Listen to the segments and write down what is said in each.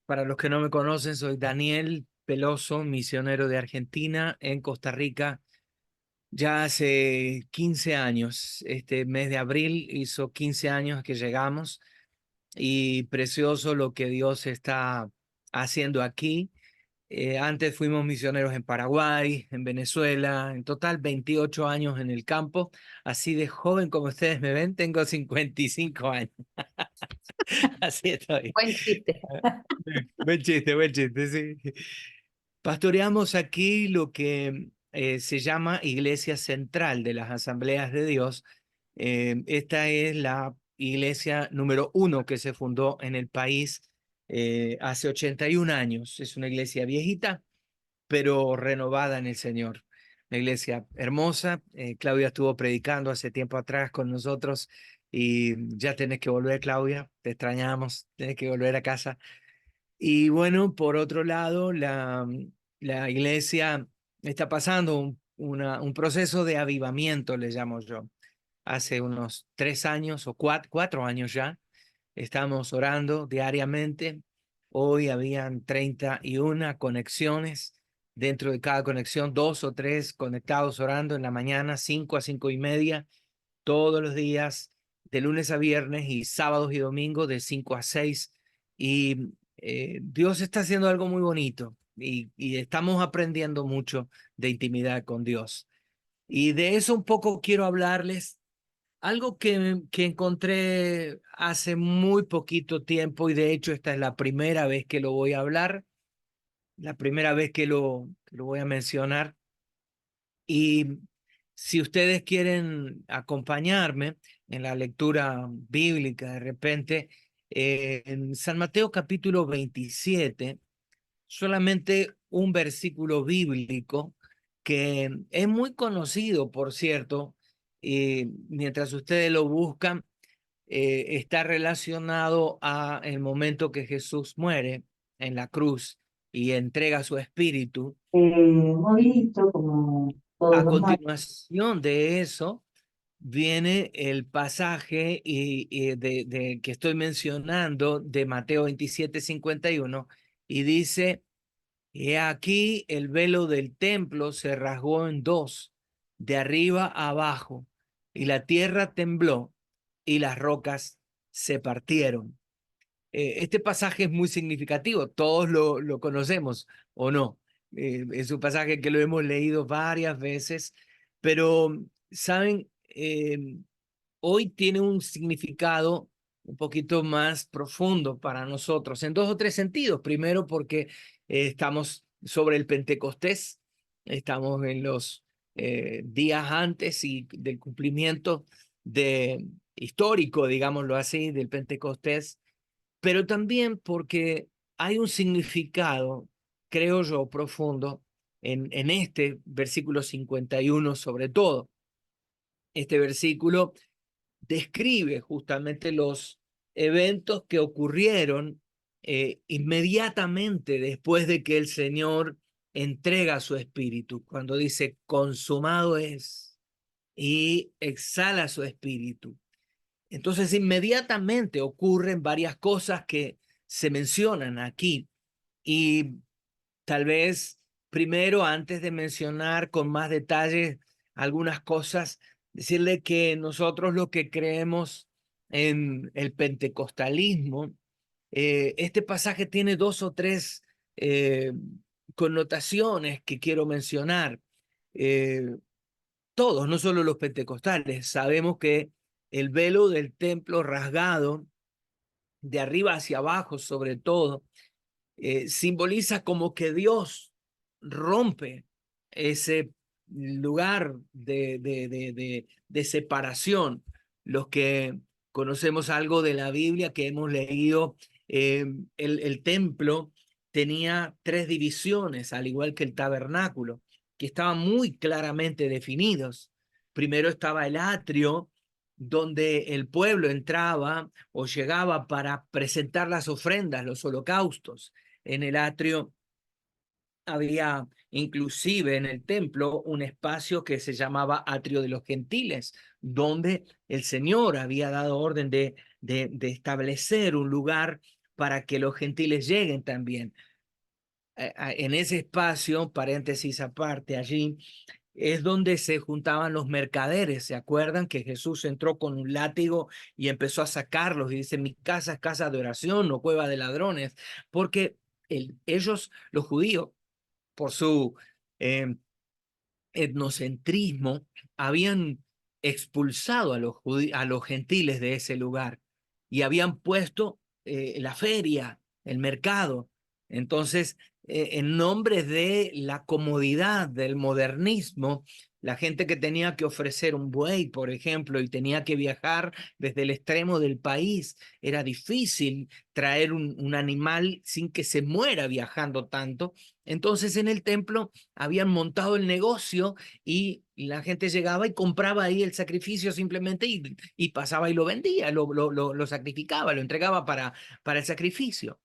Para los que no me conocen, soy Daniel Peloso, misionero de Argentina en Costa Rica. Ya hace 15 años, este mes de abril hizo 15 años que llegamos y precioso lo que Dios está haciendo aquí. Antes fuimos misioneros en Paraguay, en Venezuela, en total 28 años en el campo. Así de joven como ustedes me ven, tengo 55 años. Así estoy. Buen chiste. Buen chiste, sí. Pastoreamos aquí lo que se llama Iglesia Central de las Asambleas de Dios. Esta es la iglesia número 1 que se fundó en el país hace 81 años. Es una iglesia viejita, pero renovada en el Señor. Una iglesia hermosa. Claudia estuvo predicando hace tiempo atrás con nosotros y ya tenés que volver, Claudia. Te extrañamos, tenés que volver a casa. Y bueno, por otro lado, la iglesia está pasando un proceso de avivamiento, le llamo yo. Hace unos 3 años o 4 años ya, estamos orando diariamente. Hoy habían 31 conexiones. Dentro de cada conexión, 2 o 3 conectados orando en la mañana, 5 a 5:30, todos los días, de lunes a viernes y sábados y domingos de 5 a 6. Y Dios está haciendo algo muy bonito y estamos aprendiendo mucho de intimidad con Dios. Y de eso un poco quiero hablarles. Algo que encontré hace muy poquito tiempo, y de hecho esta es la primera vez que lo voy a hablar, la primera vez que lo voy a mencionar. Y si ustedes quieren acompañarme en la lectura bíblica, de repente, en San Mateo capítulo 27, solamente un versículo bíblico que es muy conocido, por cierto, y mientras ustedes lo buscan, está relacionado a el momento que Jesús muere en la cruz y entrega su espíritu. Movidito como todos A los martes. continuación de eso viene el pasaje que estoy mencionando de Mateo 27:51 y dice: "He aquí el velo del templo se rasgó en dos, de arriba a abajo, y la tierra tembló y las rocas se partieron". Este pasaje es muy significativo, todos lo conocemos, ¿o no? Es un pasaje que lo hemos leído varias veces, pero, ¿saben? Hoy tiene un significado un poquito más profundo para nosotros, en 2 o 3 sentidos. Primero, porque estamos sobre el Pentecostés, estamos en los días antes y del cumplimiento histórico, digámoslo así, del Pentecostés, pero también porque hay un significado, creo yo, profundo en este versículo 51 sobre todo. Este versículo describe justamente los eventos que ocurrieron inmediatamente después de que el Señor entrega su espíritu, cuando dice consumado es y exhala su espíritu. Entonces inmediatamente ocurren varias cosas que se mencionan aquí, y tal vez primero, antes de mencionar con más detalle algunas cosas, decirle que nosotros lo que creemos en el pentecostalismo, este pasaje tiene 2 o 3 eh, connotaciones que quiero mencionar. Eh, Todos, no solo los pentecostales, sabemos que el velo del templo rasgado, de arriba hacia abajo sobre todo, simboliza como que Dios rompe ese lugar de separación. Los que conocemos algo de la Biblia, que hemos leído, el templo tenía 3 divisiones, al igual que el tabernáculo, que estaban muy claramente definidos. Primero estaba el atrio, donde el pueblo entraba o llegaba para presentar las ofrendas, los holocaustos. En el atrio había inclusive en el templo un espacio que se llamaba Atrio de los Gentiles, donde el Señor había dado orden de establecer un lugar para que los gentiles lleguen también. En ese espacio, paréntesis aparte, allí es donde se juntaban los mercaderes. ¿Se acuerdan que Jesús entró con un látigo y empezó a sacarlos? Y dice, mi casa es casa de oración, no cueva de ladrones, porque ellos, los judíos, por su eh, etnocentrismo, habían expulsado a los gentiles de ese lugar y habían puesto la feria, el mercado. Entonces, en nombre de la comodidad, del modernismo, la gente que tenía que ofrecer un buey, por ejemplo, y tenía que viajar desde el extremo del país, era difícil traer un animal sin que se muera viajando tanto. Entonces, en el templo habían montado el negocio y la gente llegaba y compraba ahí el sacrificio simplemente y pasaba y lo vendía, lo sacrificaba, lo entregaba para el sacrificio.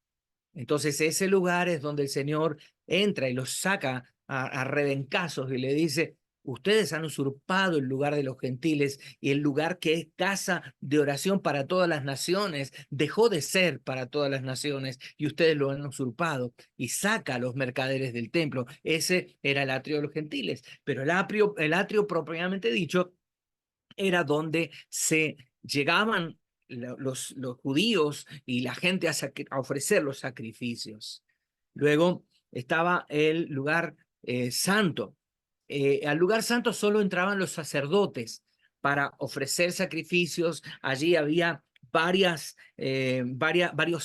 Entonces ese lugar es donde el Señor entra y los saca a rebencazos y le dice, ustedes han usurpado el lugar de los gentiles y el lugar que es casa de oración para todas las naciones, dejó de ser para todas las naciones y ustedes lo han usurpado y saca a los mercaderes del templo. Ese era el atrio de los gentiles, pero el atrio propiamente dicho era donde se llegaban los judíos y la gente a ofrecer los sacrificios. Luego estaba el lugar santo. Al lugar santo solo entraban los sacerdotes para ofrecer sacrificios. Allí había varios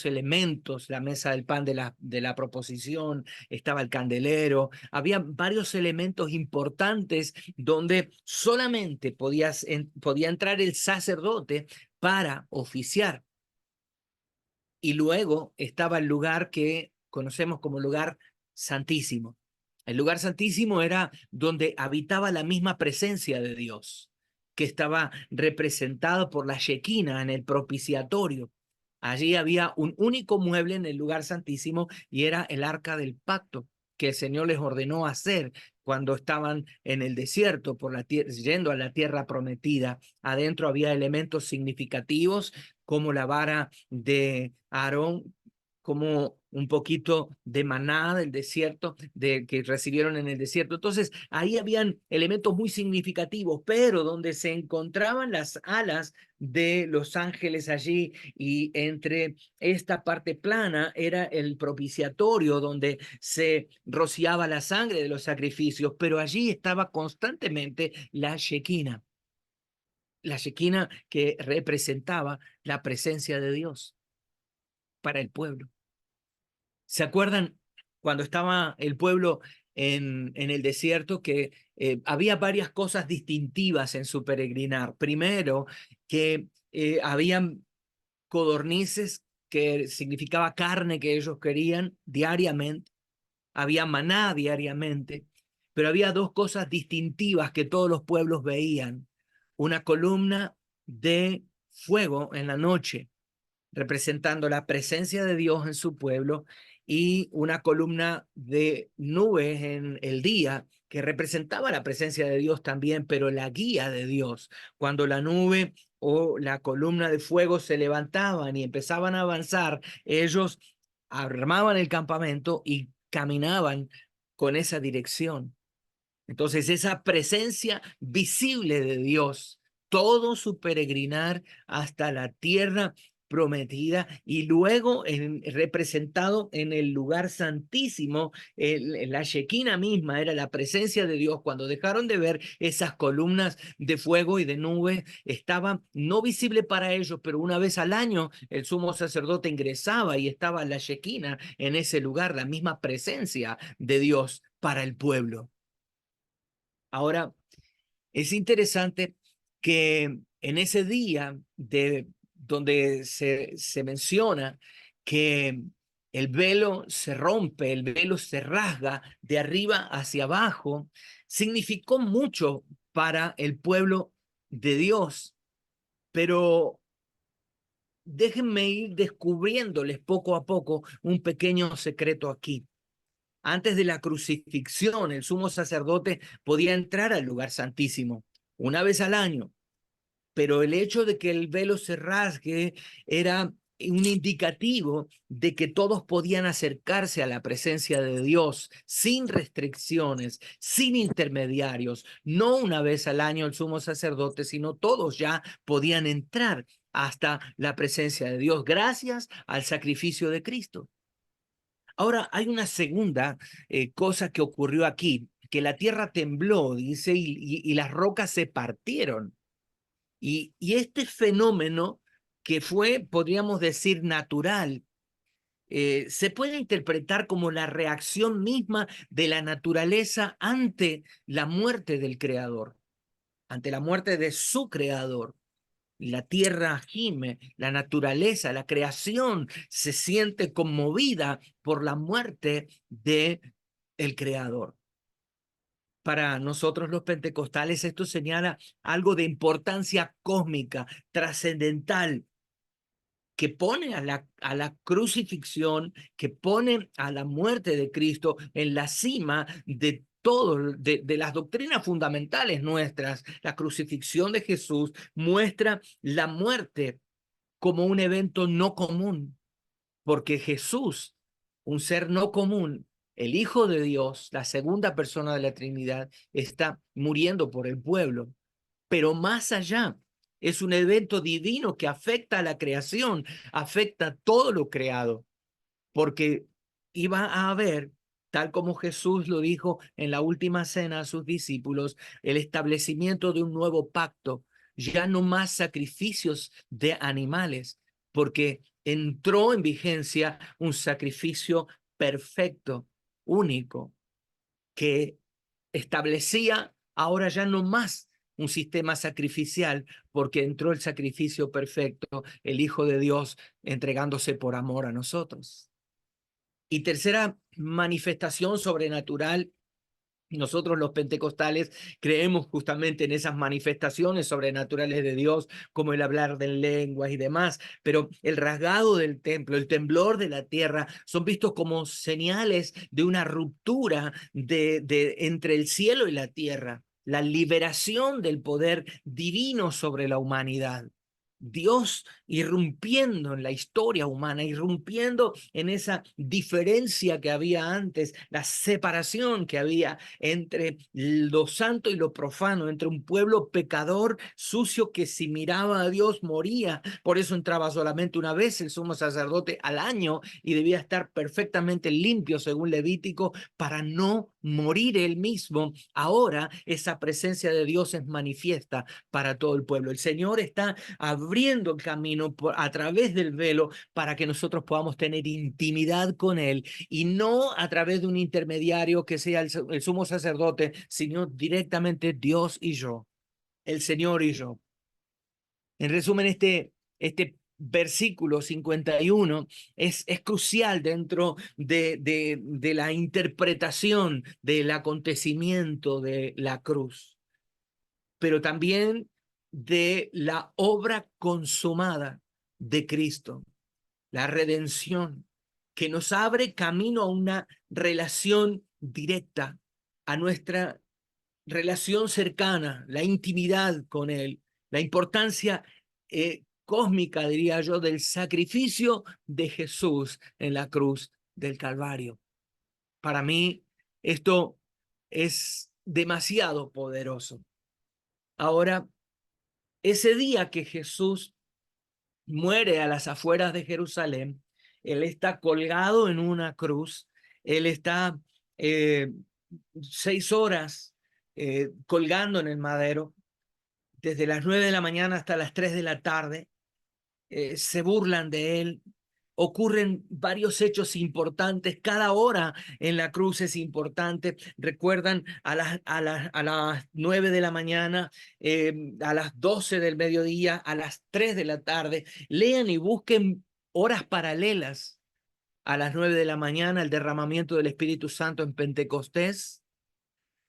elementos, la mesa del pan de la proposición, estaba el candelero, había varios elementos importantes donde solamente podía entrar el sacerdote para oficiar. Y luego estaba el lugar que conocemos como lugar santísimo. El lugar santísimo era donde habitaba la misma presencia de Dios, que estaba representado por la Shequina en el propiciatorio. Allí había un único mueble en el lugar santísimo y era el arca del pacto que el Señor les ordenó hacer cuando estaban en el desierto por la yendo a la tierra prometida. Adentro había elementos significativos como la vara de Aarón, como un poquito de maná del desierto, que recibieron en el desierto. Entonces, ahí habían elementos muy significativos, pero donde se encontraban las alas de los ángeles allí y entre esta parte plana era el propiciatorio donde se rociaba la sangre de los sacrificios, pero allí estaba constantemente la Shequina. La Shequina que representaba la presencia de Dios para el pueblo. ¿Se acuerdan cuando estaba el pueblo en el desierto que había varias cosas distintivas en su peregrinar? Primero, que habían codornices, que significaba carne que ellos querían diariamente, había maná diariamente, pero había dos cosas distintivas que todos los pueblos veían: una columna de fuego en la noche representando la presencia de Dios en su pueblo, y una columna de nubes en el día que representaba la presencia de Dios también, pero la guía de Dios. Cuando la nube o la columna de fuego se levantaban y empezaban a avanzar, ellos armaban el campamento y caminaban con esa dirección. Entonces, esa presencia visible de Dios, todo su peregrinar hasta la tierra prometida y luego representado en el lugar santísimo, la Shequina misma era la presencia de Dios. Cuando dejaron de ver esas columnas de fuego y de nubes, estaba no visible para ellos, pero una vez al año el sumo sacerdote ingresaba y estaba la Shequina en ese lugar, la misma presencia de Dios para el pueblo. Ahora, es interesante que en ese día donde se menciona que el velo se rompe, el velo se rasga de arriba hacia abajo, significó mucho para el pueblo de Dios, pero déjenme ir descubriéndoles poco a poco un pequeño secreto aquí. Antes de la crucifixión, el sumo sacerdote podía entrar al lugar santísimo una vez al año, pero el hecho de que el velo se rasgue era un indicativo de que todos podían acercarse a la presencia de Dios sin restricciones, sin intermediarios, no una vez al año el sumo sacerdote, sino todos ya podían entrar hasta la presencia de Dios gracias al sacrificio de Cristo. Ahora, hay una segunda cosa que ocurrió aquí, que la tierra tembló, dice, y las rocas se partieron. Y este fenómeno que fue, podríamos decir, natural, se puede interpretar como la reacción misma de la naturaleza ante la muerte del Creador, ante la muerte de su Creador. La tierra gime, la naturaleza, la creación se siente conmovida por la muerte de el Creador. Para nosotros los pentecostales esto señala algo de importancia cósmica, trascendental, que pone a la crucifixión, que pone a la muerte de Cristo en la cima de todo, de las doctrinas fundamentales nuestras. La crucifixión de Jesús muestra la muerte como un evento no común, porque Jesús, un ser no común, el Hijo de Dios, la segunda persona de la Trinidad, está muriendo por el pueblo. Pero más allá, es un evento divino que afecta a la creación, afecta a todo lo creado, porque iba a haber, tal como Jesús lo dijo en la última cena a sus discípulos, el establecimiento de un nuevo pacto, ya no más sacrificios de animales, porque entró en vigencia un sacrificio perfecto, único, que establecía ahora ya no más un sistema sacrificial, porque entró el sacrificio perfecto, el Hijo de Dios entregándose por amor a nosotros. Y tercera manifestación sobrenatural, nosotros los pentecostales creemos justamente en esas manifestaciones sobrenaturales de Dios, como el hablar de lenguas y demás, pero el rasgado del templo, el temblor de la tierra, son vistos como señales de una ruptura entre el cielo y la tierra, la liberación del poder divino sobre la humanidad. Dios irrumpiendo en la historia humana, irrumpiendo en esa diferencia que había antes, la separación que había entre lo santo y lo profano, entre un pueblo pecador, sucio, que si miraba a Dios moría. Por eso entraba solamente una vez el sumo sacerdote al año y debía estar perfectamente limpio según Levítico para no morir él mismo. Ahora esa presencia de Dios es manifiesta para todo el pueblo. El Señor está abriendo el camino a través del velo para que nosotros podamos tener intimidad con Él, y no a través de un intermediario que sea el sumo sacerdote, sino directamente Dios y yo, el Señor y yo. En resumen, este versículo 51 es crucial dentro de la interpretación del acontecimiento de la cruz, pero también de la obra consumada de Cristo, la redención, que nos abre camino a una relación directa, a nuestra relación cercana, la intimidad con Él, la importancia cósmica, diría yo, del sacrificio de Jesús en la cruz del Calvario. Para mí, esto es demasiado poderoso. Ahora, ese día que Jesús muere a las afueras de Jerusalén, Él está colgado en una cruz, Él está 6 horas colgando en el madero, desde las 9 de la mañana hasta las 3 de la tarde, se burlan de Él. Ocurren varios hechos importantes, cada hora en la cruz es importante. Recuerdan a las 9 de la mañana, a las 12 del mediodía, a las 3 de la tarde. Lean y busquen horas paralelas. A las 9 de la mañana, el derramamiento del Espíritu Santo en Pentecostés.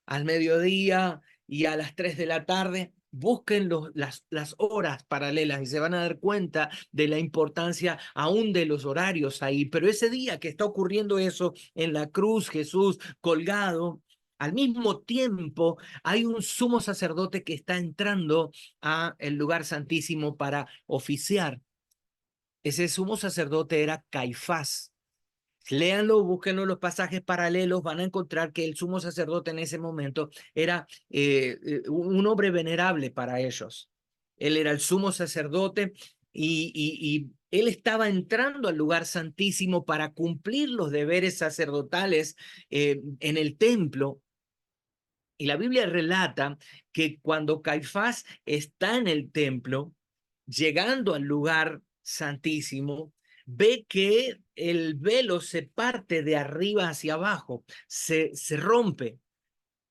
Al mediodía y a las 3 de la tarde. Busquen las horas paralelas y se van a dar cuenta de la importancia aún de los horarios ahí. Pero ese día que está ocurriendo eso en la cruz, Jesús colgado, al mismo tiempo hay un sumo sacerdote que está entrando a el lugar santísimo para oficiar. Ese sumo sacerdote era Caifás. Léanlo, búsquenlo los pasajes paralelos, van a encontrar que el sumo sacerdote en ese momento era un hombre venerable para ellos. Él era el sumo sacerdote y él estaba entrando al lugar santísimo para cumplir los deberes sacerdotales en el templo. Y la Biblia relata que cuando Caifás está en el templo, llegando al lugar santísimo, ve que el velo se parte de arriba hacia abajo, se rompe.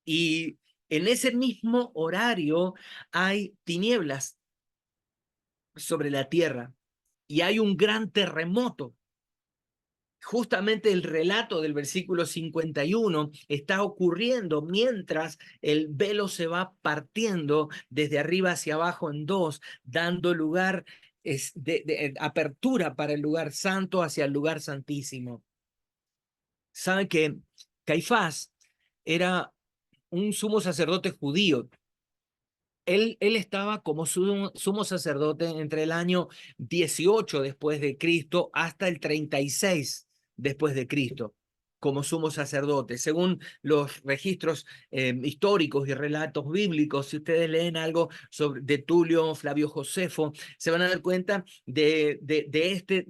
Y en ese mismo horario hay tinieblas sobre la tierra y hay un gran terremoto. Justamente el relato del versículo 51 está ocurriendo mientras el velo se va partiendo desde arriba hacia abajo en dos, dando lugar de apertura para el lugar santo hacia el lugar santísimo. Saben que Caifás era un sumo sacerdote judío. Él estaba como sumo sacerdote entre el año 18 después de Cristo hasta el 36 después de Cristo, como sumo sacerdote. Según los registros históricos y relatos bíblicos, si ustedes leen algo de Tulio Flavio Josefo, se van a dar cuenta de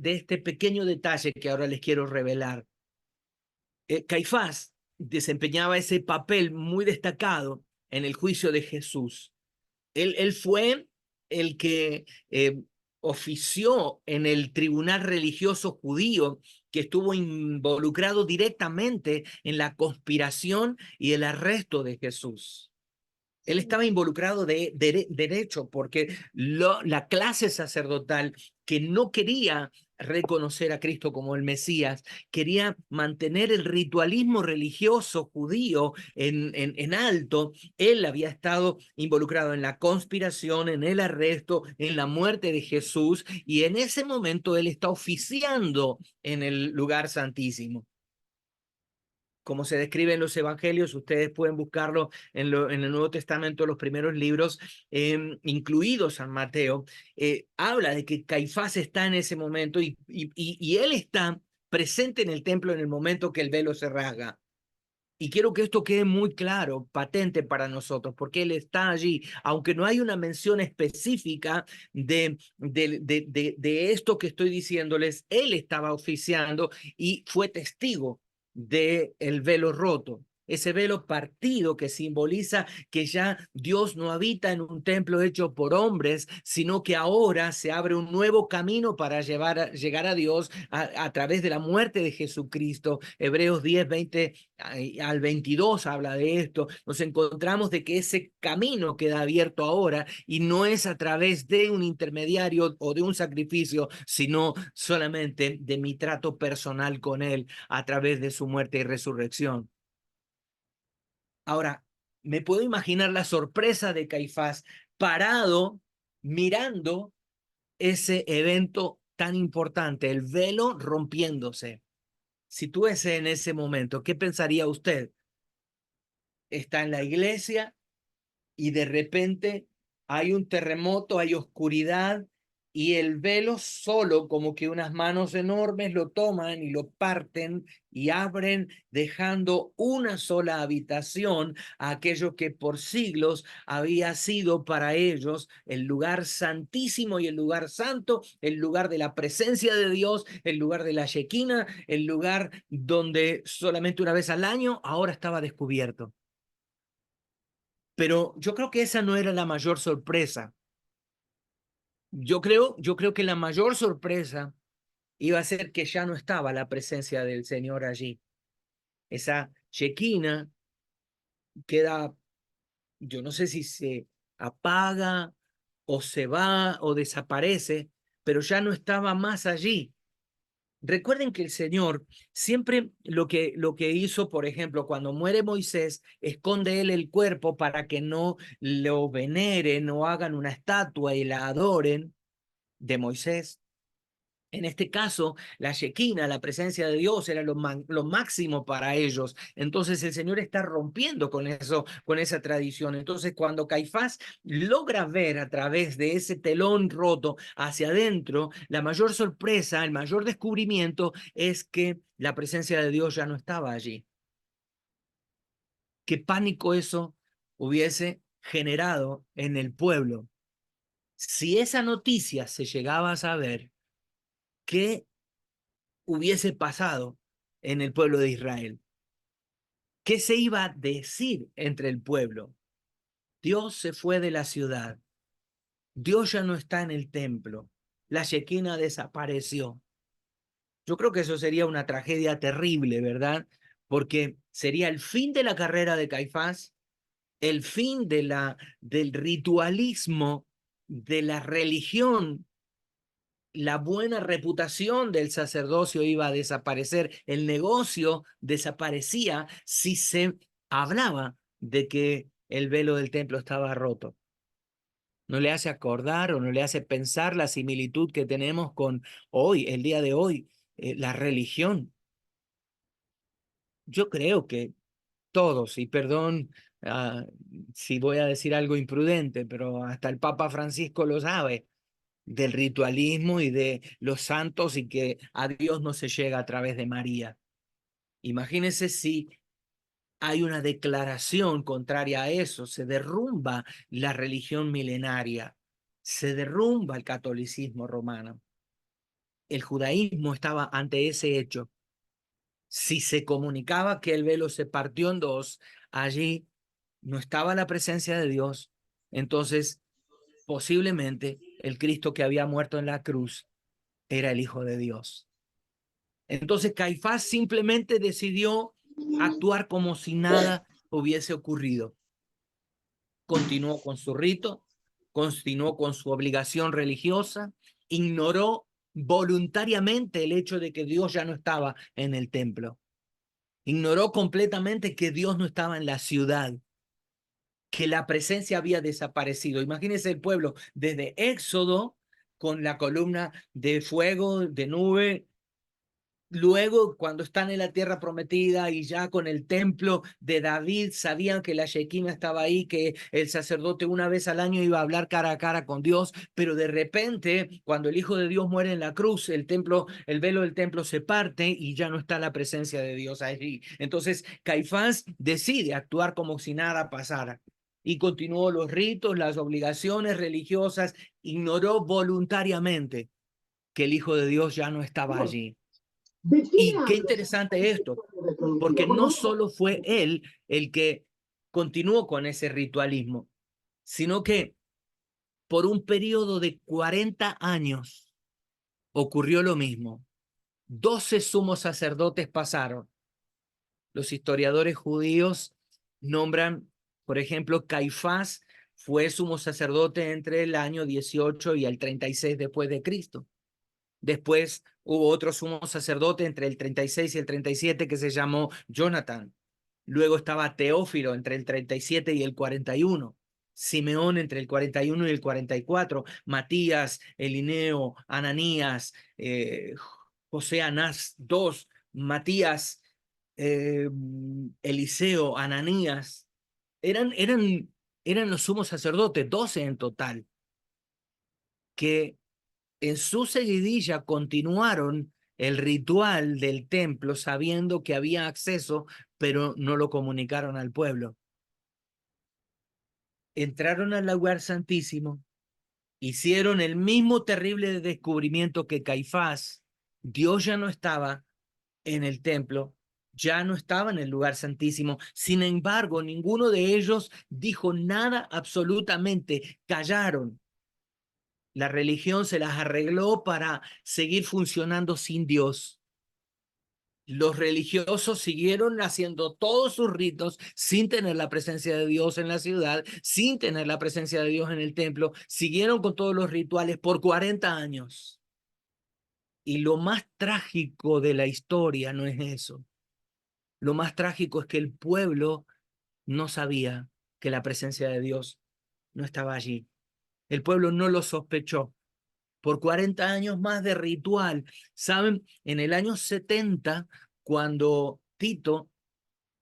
este pequeño detalle que ahora les quiero revelar. Caifás desempeñaba ese papel muy destacado en el juicio de Jesús. Él fue el que ofició en el tribunal religioso judío que estuvo involucrado directamente en la conspiración y el arresto de Jesús. Él estaba involucrado de derecho porque la clase sacerdotal que no quería reconocer a Cristo como el Mesías, quería mantener el ritualismo religioso judío en alto. Él había estado involucrado en la conspiración, en el arresto, en la muerte de Jesús, y en ese momento él está oficiando en el lugar santísimo. Como se describe en los evangelios, ustedes pueden buscarlo en el Nuevo Testamento, los primeros libros, incluidos San Mateo, habla de que Caifás está en ese momento y él está presente en el templo en el momento que el velo se rasga. Y quiero que esto quede muy claro, patente para nosotros, porque él está allí, aunque no hay una mención específica de esto que estoy diciéndoles, él estaba oficiando y fue testigo del velo roto, ese velo partido que simboliza que ya Dios no habita en un templo hecho por hombres, sino que ahora se abre un nuevo camino para llegar a Dios a través de la muerte de Jesucristo. Hebreos 10, 20 al 22 habla de esto. Nos encontramos de que ese camino queda abierto ahora y no es a través de un intermediario o de un sacrificio, sino solamente de mi trato personal con Él a través de su muerte y resurrección. Ahora, me puedo imaginar la sorpresa de Caifás parado mirando ese evento tan importante, el velo rompiéndose. Si tú ese en ese momento, ¿qué pensaría usted? Está en la iglesia y de repente hay un terremoto, hay oscuridad y el velo solo, como que unas manos enormes lo toman y lo parten y abren, dejando una sola habitación a aquello que por siglos había sido para ellos el lugar santísimo y el lugar santo, el lugar de la presencia de Dios, el lugar de la Shekinah, el lugar donde solamente una vez al año ahora estaba descubierto. Pero yo creo que esa no era la mayor sorpresa. Yo creo que la mayor sorpresa iba a ser que ya no estaba la presencia del Señor allí. Esa Shekinah queda, yo no sé si se apaga o se va o desaparece, pero ya no estaba más allí. Recuerden que el Señor siempre lo que hizo, por ejemplo, cuando muere Moisés, esconde él el cuerpo para que no lo veneren o hagan una estatua y la adoren de Moisés. En este caso, la Shekinah, la presencia de Dios, era lo máximo para ellos. Entonces el Señor está rompiendo con eso, con esa tradición. Entonces cuando Caifás logra ver a través de ese telón roto hacia adentro, la mayor sorpresa, el mayor descubrimiento es que la presencia de Dios ya no estaba allí. Qué pánico eso hubiese generado en el pueblo. Si esa noticia se llegaba a saber, ¿qué hubiese pasado en el pueblo de Israel? ¿Qué se iba a decir entre el pueblo? Dios se fue de la ciudad. Dios ya no está en el templo. La Shekinah desapareció. Yo creo que eso sería una tragedia terrible, ¿verdad? Porque sería el fin de la carrera de Caifás, el fin del ritualismo, de la religión. La buena reputación del sacerdocio iba a desaparecer, el negocio desaparecía si se hablaba de que el velo del templo estaba roto. ¿No le hace acordar o no le hace pensar la similitud que tenemos con hoy, el día de hoy, la religión? Yo creo que todos, y perdón si voy a decir algo imprudente, pero hasta el Papa Francisco lo sabe, del ritualismo y de los santos y que a Dios no se llega a través de María. Imagínense si hay una declaración contraria a eso, se derrumba la religión milenaria, se derrumba el catolicismo romano. El judaísmo estaba ante ese hecho. Si se comunicaba que el velo se partió en dos, allí no estaba la presencia de Dios, entonces posiblemente el Cristo que había muerto en la cruz era el Hijo de Dios. Entonces Caifás simplemente decidió actuar como si nada hubiese ocurrido. Continuó con su rito, continuó con su obligación religiosa, ignoró voluntariamente el hecho de que Dios ya no estaba en el templo. Ignoró completamente que Dios no estaba en la ciudad, que la presencia había desaparecido. Imagínense el pueblo desde Éxodo con la columna de fuego, de nube. Luego, cuando están en la tierra prometida y ya con el templo de David, sabían que la Shekinah estaba ahí, que el sacerdote una vez al año iba a hablar cara a cara con Dios, pero de repente, cuando el Hijo de Dios muere en la cruz, el templo, el velo del templo se parte y ya no está la presencia de Dios allí. Entonces, Caifás decide actuar como si nada pasara y continuó los ritos, las obligaciones religiosas, ignoró voluntariamente que el Hijo de Dios ya no estaba allí. ¿De qué me Y qué hablas? interesante esto, porque no solo fue él el que continuó con ese ritualismo, sino que por un periodo de 40 años ocurrió lo mismo. 12 sumos sacerdotes pasaron. Los historiadores judíos nombran, por ejemplo, Caifás fue sumo sacerdote entre el año 18 y el 36 después de Cristo. Después hubo otro sumo sacerdote entre el 36 y el 37 que se llamó Jonathan. Luego estaba Teófilo entre el 37 y el 41. Simeón entre el 41 y el 44. Matías, Elineo, Ananías, José Anás II, Matías, Eliseo, Ananías. Eran los sumos sacerdotes, 12 en total, que en su seguidilla continuaron el ritual del templo sabiendo que había acceso, pero no lo comunicaron al pueblo. Entraron al lugar santísimo, hicieron el mismo terrible descubrimiento que Caifás. Dios ya no estaba en el templo, ya no estaba en el lugar santísimo. Sin embargo, ninguno de ellos dijo nada absolutamente, callaron. La religión se las arregló para seguir funcionando sin Dios. Los religiosos siguieron haciendo todos sus ritos sin tener la presencia de Dios en la ciudad, sin tener la presencia de Dios en el templo. Siguieron con todos los rituales por 40 años. Y lo más trágico de la historia no es eso. Lo más trágico es que el pueblo no sabía que la presencia de Dios no estaba allí. El pueblo no lo sospechó. por 40 años más de ritual. ¿Saben? En el año 70, cuando Tito,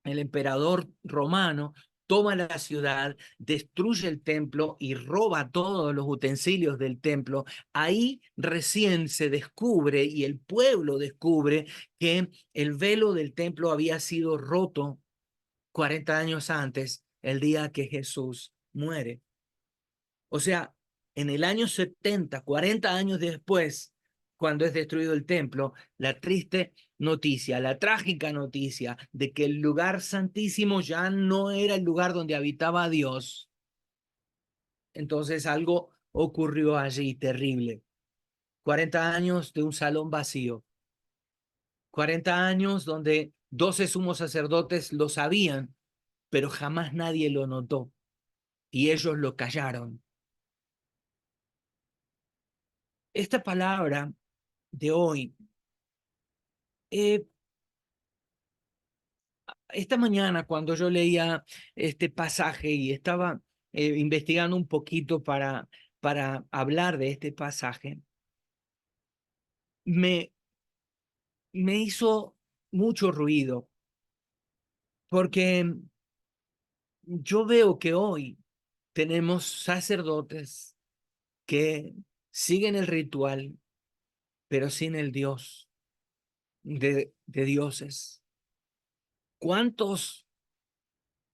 el emperador romano, toma la ciudad, destruye el templo y roba todos los utensilios del templo, ahí recién se descubre y el pueblo descubre que el velo del templo había sido roto 40 años antes, el día que Jesús muere. O sea, en el año 70, 40 años después, cuando es destruido el templo, la triste noticia, la trágica noticia de que el lugar santísimo ya no era el lugar donde habitaba Dios. Entonces algo ocurrió allí terrible. 40 años de un salón vacío. 40 años donde 12 sumos sacerdotes lo sabían, pero jamás nadie lo notó y ellos lo callaron. Esta palabra de hoy, eh, esta mañana cuando yo leía este pasaje y estaba investigando un poquito para hablar de este pasaje, me, me hizo mucho ruido porque yo veo que hoy tenemos sacerdotes que siguen el ritual, pero sin el Dios de dioses. ¿Cuántos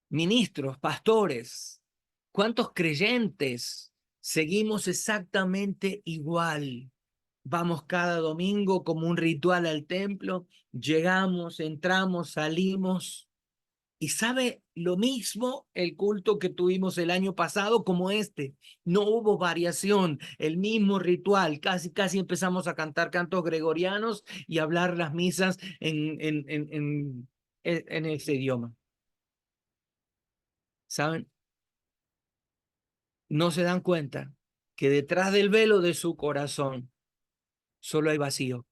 ministros, pastores, cuántos creyentes seguimos exactamente igual? Vamos cada domingo como un ritual al templo, llegamos, entramos, salimos. Y sabe lo mismo el culto que tuvimos el año pasado como este. No hubo variación, el mismo ritual. Casi, casi empezamos a cantar cantos gregorianos y hablar las misas en ese idioma. ¿Saben? No se dan cuenta que detrás del velo de su corazón solo hay vacío.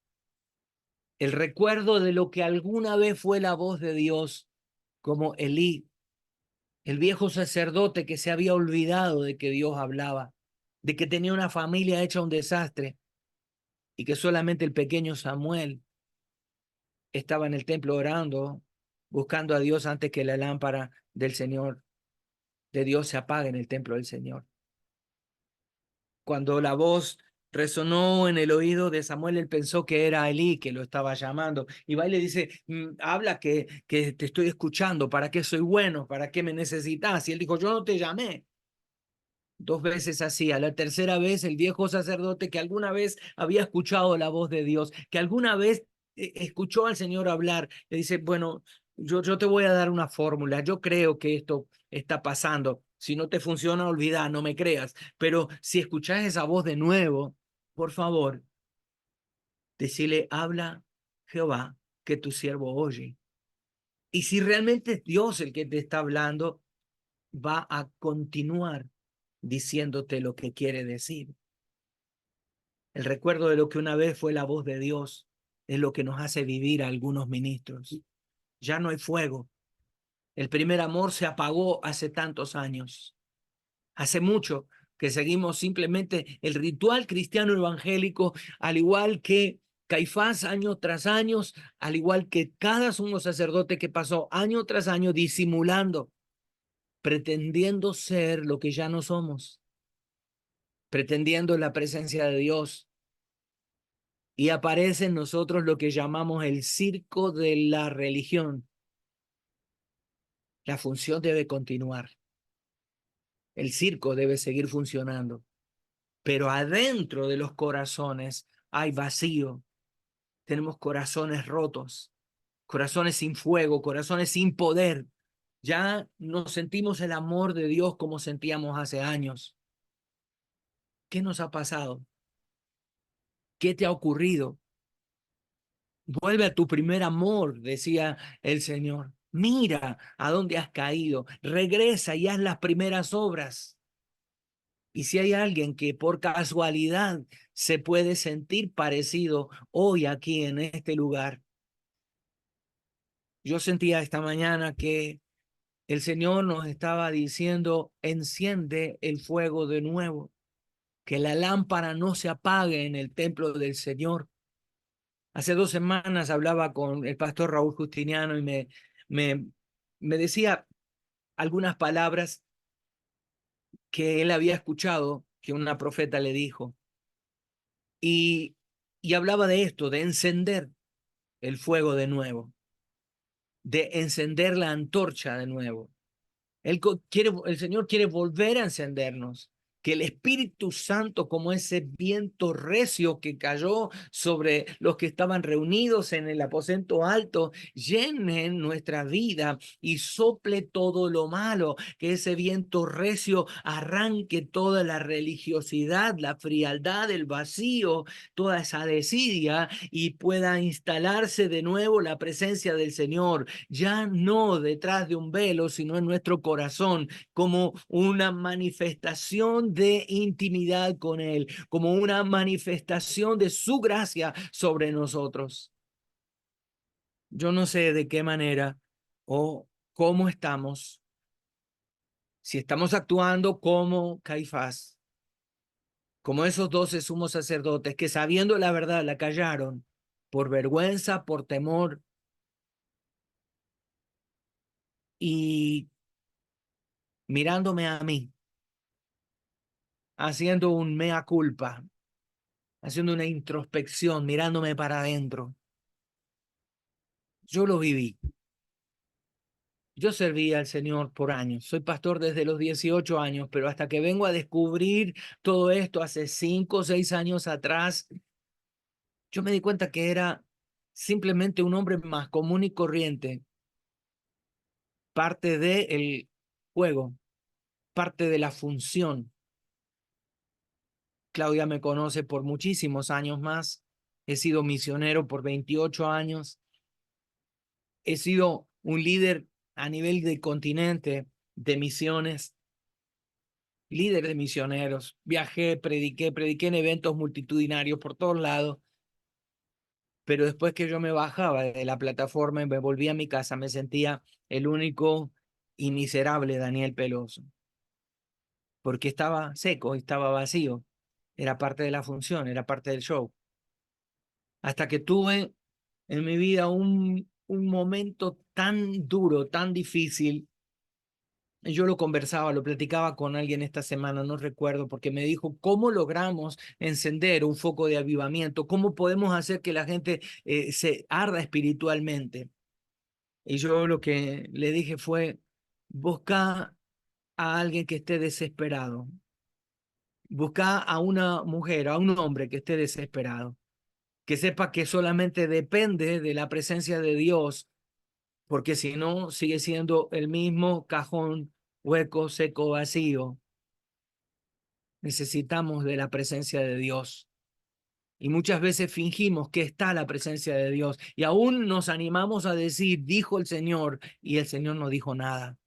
El recuerdo de lo que alguna vez fue la voz de Dios, como Elí, el viejo sacerdote que se había olvidado de que Dios hablaba, de que tenía una familia hecha un desastre y que solamente el pequeño Samuel estaba en el templo orando, buscando a Dios antes que la lámpara del Señor, de Dios se apague en el templo del Señor. Cuando la voz resonó en el oído de Samuel, él pensó que era Elí que lo estaba llamando. Y va y le dice, habla que te estoy escuchando, ¿para qué soy bueno? ¿Para qué me necesitas? Y él dijo, yo no te llamé. Dos veces así, a la tercera vez el viejo sacerdote que alguna vez había escuchado la voz de Dios, que alguna vez escuchó al Señor hablar, le dice, bueno, yo te voy a dar una fórmula, yo creo que esto está pasando, si no te funciona, olvida, no me creas, pero si escuchás esa voz de nuevo, por favor, decile, habla Jehová, que tu siervo oye. Y si realmente es Dios el que te está hablando, va a continuar diciéndote lo que quiere decir. El recuerdo de lo que una vez fue la voz de Dios es lo que nos hace vivir a algunos ministros. Ya no hay fuego. El primer amor se apagó hace tantos años. Hace mucho que seguimos simplemente el ritual cristiano evangélico, al igual que Caifás año tras año, al igual que cada sumo sacerdote que pasó año tras año disimulando, pretendiendo ser lo que ya no somos, pretendiendo la presencia de Dios. Y aparece en nosotros lo que llamamos el circo de la religión. La función debe continuar. El circo debe seguir funcionando. Pero adentro de los corazones hay vacío. Tenemos corazones rotos, corazones sin fuego, corazones sin poder. Ya no sentimos el amor de Dios como sentíamos hace años. ¿Qué nos ha pasado? ¿Qué te ha ocurrido? Vuelve a tu primer amor, decía el Señor. Mira a dónde has caído. Regresa y haz las primeras obras. Y si hay alguien que por casualidad se puede sentir parecido hoy aquí en este lugar, yo sentía esta mañana que el Señor nos estaba diciendo, enciende el fuego de nuevo. que la lámpara no se apague en el templo del Señor. Hace 2 semanas hablaba con el pastor Raúl Justiniano y me, me decía algunas palabras que él había escuchado que una profeta le dijo. Y, y hablaba de esto, de encender el fuego de nuevo, de encender la antorcha de nuevo. El Señor quiere volver a encendernos, que el Espíritu Santo, como ese viento recio que cayó sobre los que estaban reunidos en el aposento alto, llene nuestra vida y sople todo lo malo, que ese viento recio arranque toda la religiosidad, la frialdad, el vacío, toda esa desidia, y pueda instalarse de nuevo la presencia del Señor, ya no detrás de un velo, sino en nuestro corazón, como una manifestación de intimidad con Él, como una manifestación de su gracia sobre nosotros. Yo no sé de qué manera o cómo estamos, si estamos actuando como Caifás, como esos 12 sumos sacerdotes que, sabiendo la verdad, la callaron por vergüenza, por temor, y mirándome a mí, haciendo un mea culpa, haciendo una introspección, mirándome para adentro. Yo lo viví. Yo serví al Señor por años. Soy pastor desde los 18 años, pero hasta que vengo a descubrir todo esto hace 5 o 6 años atrás, yo me di cuenta que era simplemente un hombre más común y corriente, parte del juego, parte de la función. Claudia me conoce por muchísimos años más. He sido misionero por 28 años. He sido un líder a nivel de continente de misiones, líder de misioneros. Viajé, prediqué en eventos multitudinarios por todos lados. Pero después que yo me bajaba de la plataforma y me volvía a mi casa, me sentía el único y miserable Daniel Peloso, porque estaba seco, estaba vacío. Era parte de la función, era parte del show. Hasta que tuve en mi vida un momento tan duro, tan difícil. Yo lo conversaba, lo platicaba con alguien esta semana, no recuerdo, porque me dijo, ¿cómo logramos encender un foco de avivamiento? ¿Cómo podemos hacer que la gente se arda espiritualmente? Y yo lo que le dije fue, busca a alguien que esté desesperado. Busca a una mujer, a un hombre que esté desesperado, que sepa que solamente depende de la presencia de Dios, porque si no, sigue siendo el mismo cajón hueco, seco, vacío. Necesitamos de la presencia de Dios. Y muchas veces fingimos que está la presencia de Dios y aún nos animamos a decir, dijo el Señor, y el Señor no dijo nada,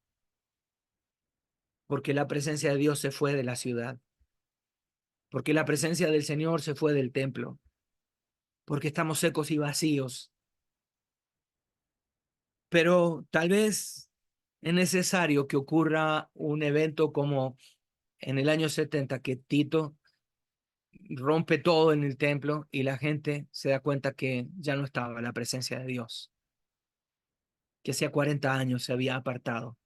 porque la presencia de Dios se fue de la ciudad, porque la presencia del Señor se fue del templo, porque estamos secos y vacíos. Pero tal vez es necesario que ocurra un evento como en el año 70, que Tito rompe todo en el templo y la gente se da cuenta que ya no estaba la presencia de Dios, que hacía 40 años se había apartado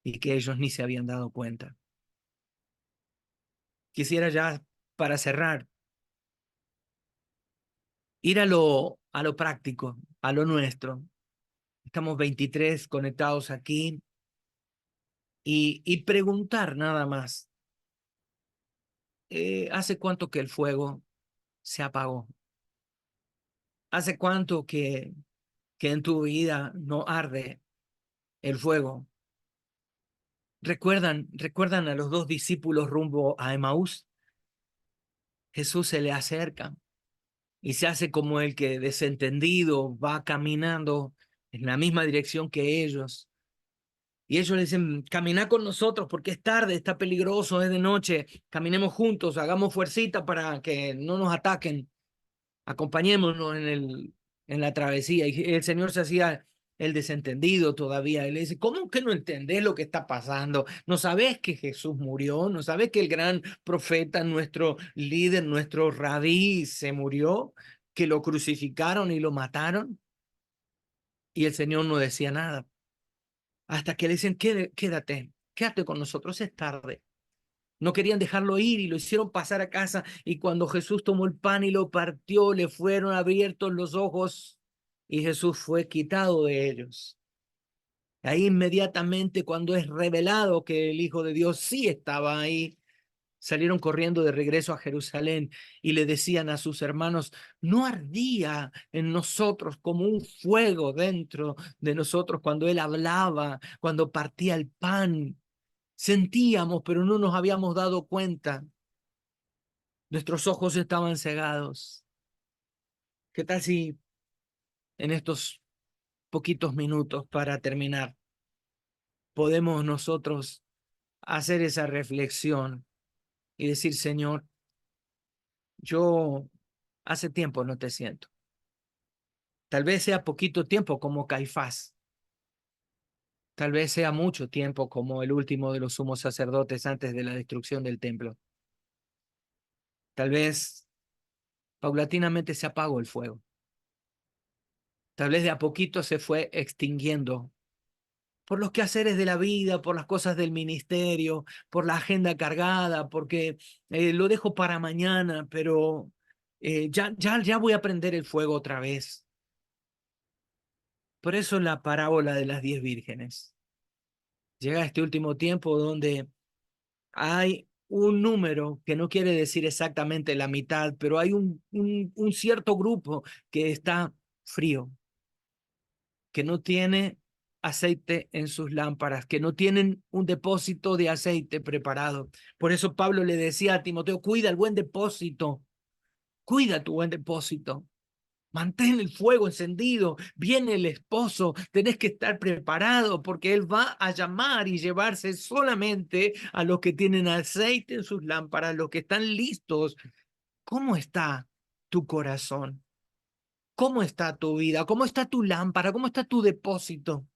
y que ellos ni se habían dado cuenta. Quisiera ya, para cerrar, ir a lo práctico, a lo nuestro. Estamos 23 conectados aquí y preguntar nada más, ¿hace cuánto que el fuego se apagó? ¿Hace cuánto que en tu vida no arde el fuego? ¿Recuerdan a los 2 discípulos rumbo a Emaús? Jesús se le acerca y se hace como el que desentendido va caminando en la misma dirección que ellos. Y ellos le dicen, camina con nosotros porque es tarde, está peligroso, es de noche, caminemos juntos, hagamos fuercita para que no nos ataquen, acompañémonos en la travesía. Y el Señor se hacía el desentendido todavía. Él le dice, ¿cómo que no entendés lo que está pasando? ¿No sabés que Jesús murió? ¿No sabés que el gran profeta, nuestro líder, nuestro rabí se murió? ¿Que lo crucificaron y lo mataron? Y el Señor no decía nada. Hasta que le dicen, quédate con nosotros, es tarde. No querían dejarlo ir y lo hicieron pasar a casa. Y cuando Jesús tomó el pan y lo partió, le fueron abiertos los ojos y Jesús fue quitado de ellos. Ahí inmediatamente, cuando es revelado que el Hijo de Dios sí estaba ahí, salieron corriendo de regreso a Jerusalén y le decían a sus hermanos, ¿no ardía en nosotros como un fuego dentro de nosotros cuando él hablaba, cuando partía el pan? Sentíamos, pero no nos habíamos dado cuenta. Nuestros ojos estaban cegados. ¿Qué tal si en estos poquitos minutos para terminar podemos nosotros hacer esa reflexión y decir, Señor, yo hace tiempo no te siento. Tal vez sea poquito tiempo como Caifás. Tal vez sea mucho tiempo como el último de los sumos sacerdotes antes de la destrucción del templo. Tal vez paulatinamente se apagó el fuego. Tal vez de a poquito se fue extinguiendo por los quehaceres de la vida, por las cosas del ministerio, por la agenda cargada, porque lo dejo para mañana, pero ya voy a prender el fuego otra vez. Por eso la parábola de las 10 vírgenes. Llega este último tiempo donde hay un número que no quiere decir exactamente la mitad, pero hay un cierto grupo que está frío, que no tiene aceite en sus lámparas, que no tienen un depósito de aceite preparado. Por eso Pablo le decía a Timoteo, cuida el buen depósito, cuida tu buen depósito. Mantén el fuego encendido, viene el esposo, tenés que estar preparado porque él va a llamar y llevarse solamente a los que tienen aceite en sus lámparas, los que están listos. ¿Cómo está tu corazón? ¿Cómo está tu vida? ¿Cómo está tu lámpara? ¿Cómo está tu depósito?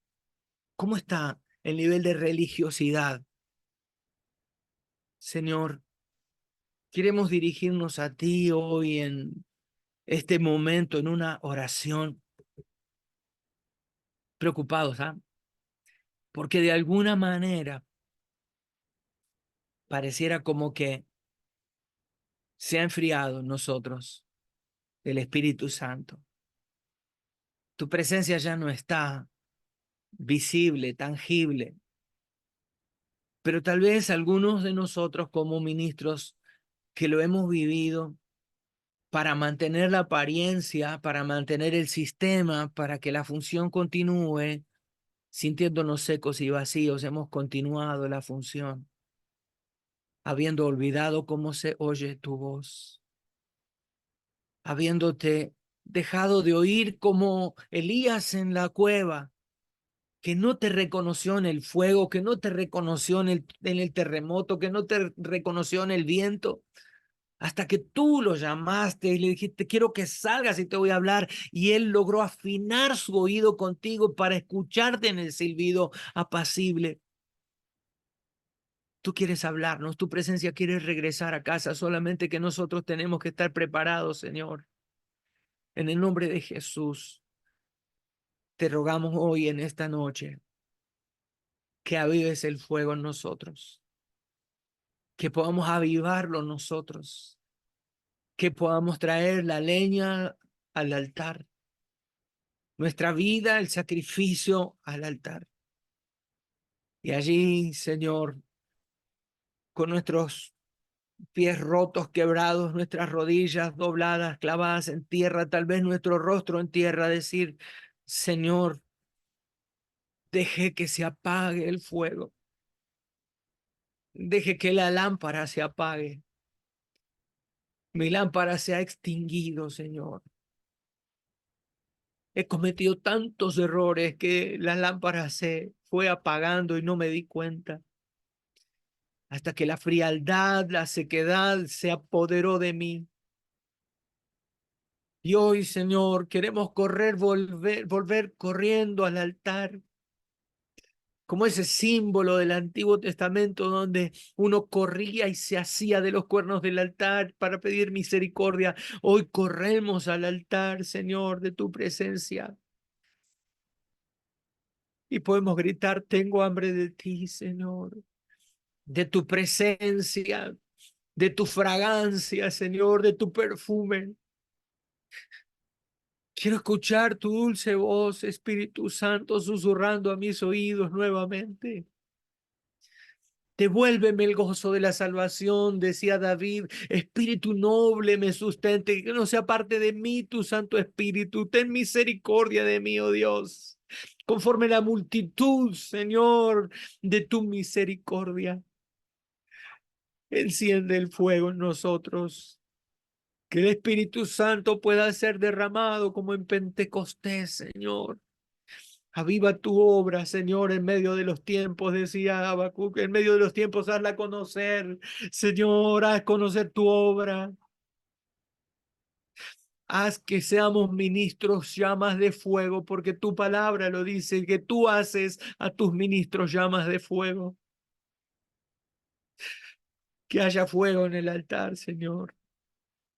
¿Cómo está el nivel de religiosidad? Señor, queremos dirigirnos a ti hoy en este momento, en una oración, preocupados, ¿ah? Porque de alguna manera pareciera como que se ha enfriado en nosotros el Espíritu Santo. Tu presencia ya no está visible, tangible, pero tal vez algunos de nosotros como ministros que lo hemos vivido para mantener la apariencia, para mantener el sistema, para que la función continúe, sintiéndonos secos y vacíos, hemos continuado la función, habiendo olvidado cómo se oye tu voz, habiéndote dejado de oír como Elías en la cueva, que no te reconoció en el fuego, que no te reconoció en el terremoto, que no te reconoció en el viento, hasta que tú lo llamaste y le dijiste, quiero que salgas y te voy a hablar. Y él logró afinar su oído contigo para escucharte en el silbido apacible. Tú quieres hablarnos, tu presencia quiere regresar a casa, solamente que nosotros tenemos que estar preparados, Señor. En el nombre de Jesús, te rogamos hoy en esta noche que avives el fuego en nosotros, que podamos avivarlo nosotros, que podamos traer la leña al altar, nuestra vida, el sacrificio al altar. Y allí, Señor, con nuestros pies rotos, quebrados, nuestras rodillas dobladas, clavadas en tierra, tal vez nuestro rostro en tierra, decir, Señor, deje que se apague el fuego, deje que la lámpara se apague. Mi lámpara se ha extinguido, Señor. He cometido tantos errores que la lámpara se fue apagando y no me di cuenta. Hasta que la frialdad, la sequedad se apoderó de mí. Y hoy, Señor, queremos volver corriendo al altar, como ese símbolo del Antiguo Testamento donde uno corría y se hacía de los cuernos del altar para pedir misericordia. Hoy corremos al altar, Señor, de tu presencia. Y podemos gritar, tengo hambre de ti, Señor, de tu presencia, de tu fragancia, Señor, de tu perfume. Quiero escuchar tu dulce voz, Espíritu Santo, susurrando a mis oídos nuevamente. Devuélveme el gozo de la salvación, decía David. Espíritu noble me sustente, que no sea parte de mí tu Santo Espíritu. Ten misericordia de mí, oh Dios, conforme la multitud, Señor, de tu misericordia. Enciende el fuego en nosotros, que el Espíritu Santo pueda ser derramado como en Pentecostés, Señor. Aviva tu obra, Señor, en medio de los tiempos, decía Habacuc, en medio de los tiempos hazla conocer, Señor, haz conocer tu obra. Haz que seamos ministros llamas de fuego, porque tu palabra lo dice, que tú haces a tus ministros llamas de fuego. Que haya fuego en el altar, Señor.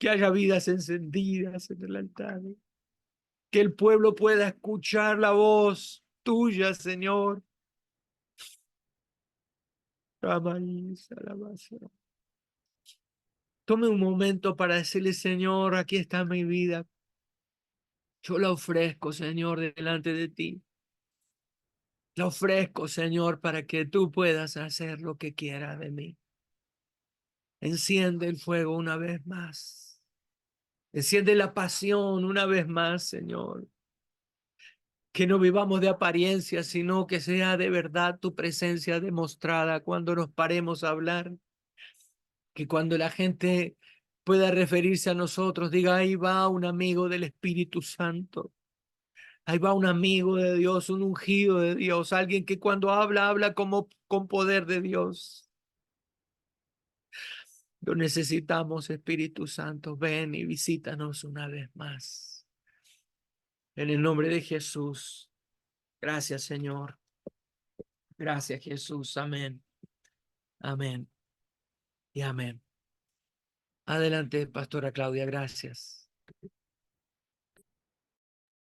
Que haya vidas encendidas en el altar. Que el pueblo pueda escuchar la voz tuya, Señor. Tome un momento para decirle, Señor, aquí está mi vida. Yo la ofrezco, Señor, delante de ti. La ofrezco, Señor, para que tú puedas hacer lo que quieras de mí. Enciende el fuego una vez más. Enciende la pasión una vez más, Señor. Que no vivamos de apariencia, sino que sea de verdad tu presencia demostrada cuando nos paremos a hablar. Que cuando la gente pueda referirse a nosotros, diga, ahí va un amigo del Espíritu Santo. Ahí va un amigo de Dios, un ungido de Dios, alguien que cuando habla, habla como con poder de Dios. Lo necesitamos, Espíritu Santo. Ven y visítanos una vez más. En el nombre de Jesús. Gracias, Señor. Gracias, Jesús. Amén. Amén. Y amén. Adelante, Pastora Claudia. Gracias.